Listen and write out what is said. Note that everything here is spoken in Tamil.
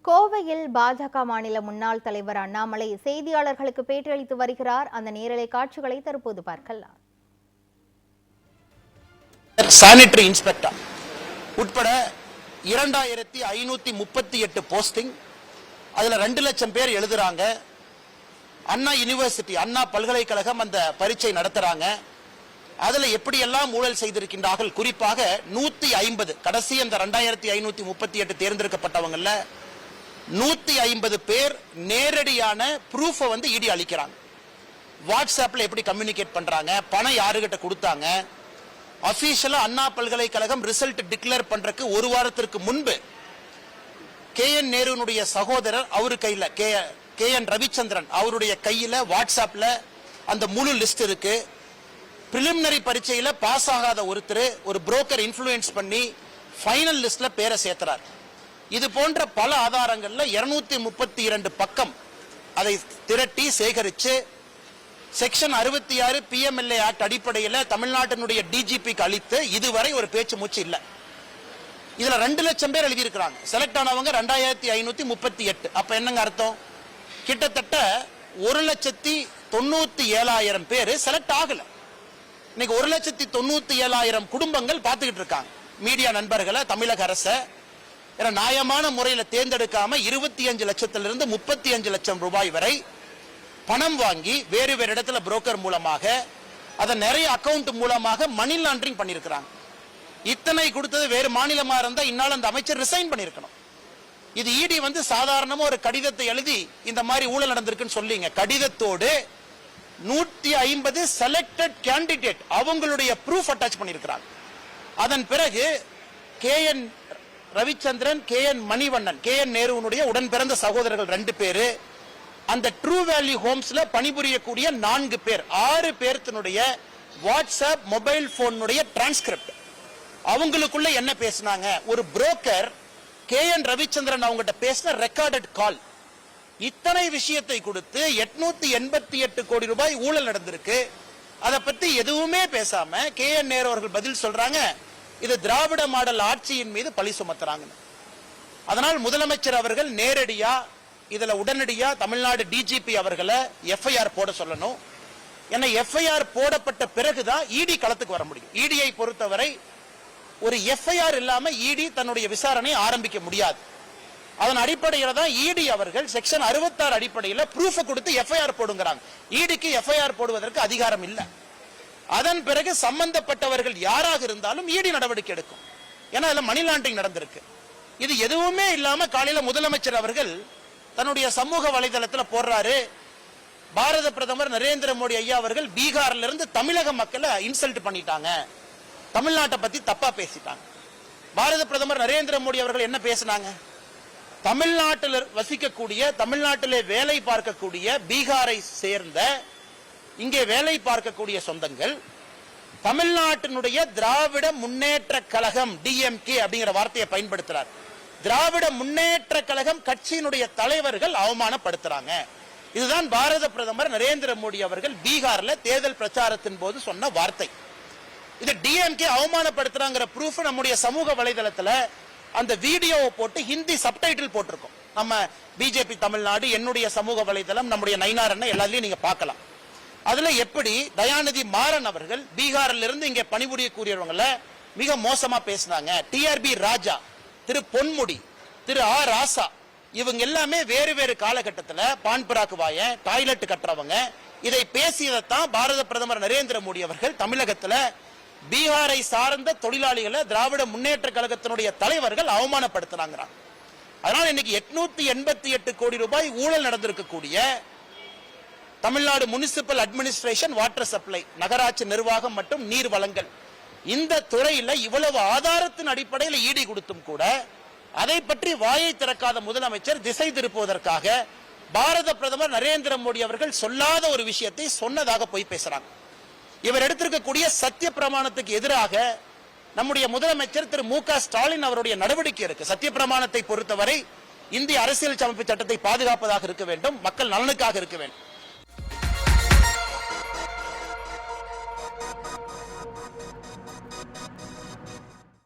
கோவையில் பாஜக மாநில முன்னாள் தலைவர் அண்ணாமலை செய்தியாளர்களுக்கு பேட்டியளித்து வருகிறார். அந்த நேரலை காட்சிகளை தற்போது பார்க்கலாம். சானிட்டரி இன்ஸ்பெக்டர் உட்பட 2538 போஸ்டிங், அதுல 2 லட்சம் பேர் எழுதுறாங்க. அண்ணா யூனிவர்சிட்டி, அண்ணா பல்கலைக்கழகம் அந்த பரீட்சை நடத்துறாங்க. அதுல எப்படியெல்லாம் ஊழல் செய்திருக்கின்றார்கள், குறிப்பாக 150 கடைசி அந்த 2538 தேர்ந்தெடுக்கப்பட்டவங்கல்ல 150 பேர் நேரடியான ப்ரூஃபை இடி அளிக்கிறாங்க. வாட்ஸ்அப்ல எப்படி கம்யூனிகேட் பண்றாங்க, பணம் யாருகிட்ட கொடுத்தாங்க, அபிஷியலா அண்ணா பல்கலைக்கழகம் ரிசல்ட் டிக்ளேர் பண்றதுக்கு ஒரு வாரத்திற்கு முன்பு KN நேருனுடைய சகோதரர் அவரு கையில KN ரவிச்சந்திரன் அவருடைய கையில வாட்ஸ்அப்ல அந்த முழு லிஸ்ட் இருக்கு. பிரிலிமினரி பரீட்சையில பாஸ் ஆகாத ஒருத்தர் ஒரு புரோக்கர் இன்ஃப்ளூயன்ஸ் பண்ணி ஃபைனல் லிஸ்ட்ல பேரை சேர்த்துறார். இது போன்ற பல ஆதாரங்கள்ல 232 பக்கம் அதை திரட்டி சேகரிச்சு செக்ஷன் 66 PMLA ஆக்ட் அடிப்படையில் தமிழ்நாட்டினுடைய DGPக்கு அளித்து இதுவரை ஒரு பேச்சு மூச்சு இல்ல. இதுல 2 லட்சம் பேர் எழுதியிருக்கிறாங்க. செலக்ட் ஆனவங்க 2538. அப்ப என்னங்க அர்த்தம்? கிட்டத்தட்ட 1,97,000 பேர் செலக்ட் ஆகல. இன்னைக்கு 1,97,000 குடும்பங்கள் பார்த்துக்கிட்டு இருக்காங்க. மீடியா நண்பர்களை, தமிழக அரசை நியாயமான முறையில் தேர்ந்தெடுக்காம 25 லட்சத்திலிருந்து 35 லட்சம் ரூபாய் வரை பணம் வாங்கி வேறு வேறு இடத்துல புரோக்கர் மூலமாக அதை நிறைய அக்கவுண்ட் மூலமாக மணி லாண்டரிங் பண்ணியிருக்கிறாங்க. இத்தனை கொடுத்தது வேறு மாநிலமா இருந்தா இந்நாள் அந்த அமைச்சர் ரிசைன் பண்ணியிருக்கணும். இது இடி சாதாரணமா ஒரு கடிதத்தை எழுதி இந்த மாதிரி ஊழல் நடந்திருக்குன்னு சொல்லிங்க. கடிதத்தோடு 150 செலக்டட் கேண்டிடேட் அவங்களுடைய ப்ரூஃப் அட்டாச் பண்ணியிருக்கிறாங்க. அதன் பிறகு KN Ravichandran, KN Manivannan, KN நேருனுடைய உடன் பிறந்த சகோதரர்கள் 2 பேரு, அந்த ட்ரூ வேல்யூ ஹோம்ஸ்ல பணிபுரியக்கூடிய 4 பேர், 6 பேர்த்தினுடைய வாட்ஸ்அப் மொபைல் போனுடைய டிரான்ஸ்கிரிப்ட். அவங்களுக்குள்ள என்ன பேசினாங்க, ஒரு புரோக்கர் KN ரவிச்சந்திரன் அவங்ககிட்ட பேசின ரெக்கார்டட் கால், இத்தனை விஷயத்தை கொடுத்து 888 கோடி ரூபாய் ஊழல் நடந்திருக்கு. அதை பத்தி எதுவுமே பேசாம KN நேரு அவர்கள் பதில் சொல்றாங்க, இது திராவிட மாடல் ஆட்சியின் மீது பழி சுமத்துறாங்க. அதனால் முதலமைச்சர் அவர்கள் நேரடியா இதுல உடனடியா தமிழ்நாடு DGP அவர்களை FIR போட சொல்லணும். ஏன்னா FIR போடப்பட்ட பிறகுதான் ED களத்துக்கு வர முடியும். EDயை பொறுத்தவரை ஒரு FIR இல்லாம ED தன்னுடைய விசாரணை ஆரம்பிக்க முடியாது. அதன் அடிப்படையில் தான் ED அவர்கள் செக்ஷன் 66 அடிப்படையில் ப்ரூஃப் கொடுத்து FIR போடுங்கிறாங்க. EDக்கு FIR போடுவதற்கு அதிகாரம் இல்லை. அதன் பிறகு சம்பந்தப்பட்டவர்கள் யாராக இருந்தாலும் ED நடவடிக்கை எடுக்கும். ஏன்னா அதுல மணி லாண்டரிங் நடந்திருக்கு. இது எதுவுமே இல்லாம காலையில முதலமைச்சர் அவர்கள் தன்னுடைய சமூக வலைதளத்தில் போடுறாரு, பாரத பிரதமர் நரேந்திர மோடி ஐயா அவர்கள் பீகார்ல இருந்து தமிழக மக்களை இன்சல்ட் பண்ணிட்டாங்க, தமிழ்நாட்டை பத்தி தப்பா பேசிட்டாங்க. பாரத பிரதமர் நரேந்திர மோடி அவர்கள் என்ன பேசினாங்க, தமிழ்நாட்டில் வசிக்கக்கூடிய, தமிழ்நாட்டிலே வேலை பார்க்கக்கூடிய பீகாரை சேர்ந்த இங்கே வேலை பார்க்கக்கூடிய சொந்தங்கள் தமிழ்நாட்டினுடைய திராவிட முன்னேற்ற கழகம் DMK அப்படிங்கிற வார்த்தையை பயன்படுத்துறார். திராவிட முன்னேற்ற கழகம் கட்சியினுடைய தலைவர்கள் அவமானப்படுத்துறாங்க. இதுதான் பாரத பிரதமர் நரேந்திர மோடி அவர்கள் பீகார்ல தேர்தல் பிரச்சாரத்தின் போது சொன்ன வார்த்தை. இது DMK அவமானப்படுத்துறாங்கிற ப்ரூஃப் நம்முடைய சமூக வலைதளத்துல அந்த வீடியோவை போட்டு ஹிந்தி சப்டைட்டில் போட்டிருக்கோம். நம்ம BJP தமிழ்நாடு, என்னுடைய சமூக வலைதளம், நம்முடைய நயினார் அண்ணன் எல்லாத்தையும் நீங்க பார்க்கலாம். அதுல எப்படி தயாநிதி மாறன் அவர்கள் பீகாரில் இருந்து இங்க பணிபுரியக்கூடியவங்கள மிக மோசமா பேசினாங்க. TRB ராஜா, திரு பொன்முடி, திரு ராசா, இவங்க எல்லாமே வேறு வேறு காலகட்டத்தில் பான்பராக்கு வாய டாய்லெட் கட்டுறவங்க. இதை பேசியதான் பாரத பிரதமர் நரேந்திர மோடி அவர்கள் தமிழகத்தில் பீகாரை சார்ந்த தொழிலாளிகளை திராவிட முன்னேற்ற கழகத்தினுடைய தலைவர்கள் அவமானப்படுத்தினாங்க. அதனால இன்னைக்கு 888 கோடி ரூபாய் ஊழல் நடந்திருக்கக்கூடிய Tamil Nadu municipal administration, water supply, நகராட்சி நிர்வாகம் மற்றும் நீர் வழங்கல், இந்த துறையில இவ்வளவு ஆதாரத்தின் அடிப்படையில் ED கொடுத்தும் கூட அதை பற்றி வாயை திறக்காத முதலமைச்சர் திசை திருப்புவதற்காக பாரத பிரதமர் நரேந்திர மோடி அவர்கள் சொல்லாத ஒரு விஷயத்தை சொன்னதாக போய் பேசுறாங்க. இவர் எடுத்திருக்கக்கூடிய சத்திய பிரமாணத்துக்கு எதிராக நம்முடைய முதலமைச்சர் திரு MK ஸ்டாலின் அவருடைய நடவடிக்கை இருக்கு. சத்திய பிரமாணத்தை பொறுத்தவரை இந்திய அரசியல் அமைப்பு சட்டத்தை பாதுகாப்பதாக இருக்க வேண்டும், மக்கள் நலனுக்காக இருக்க வேண்டும்.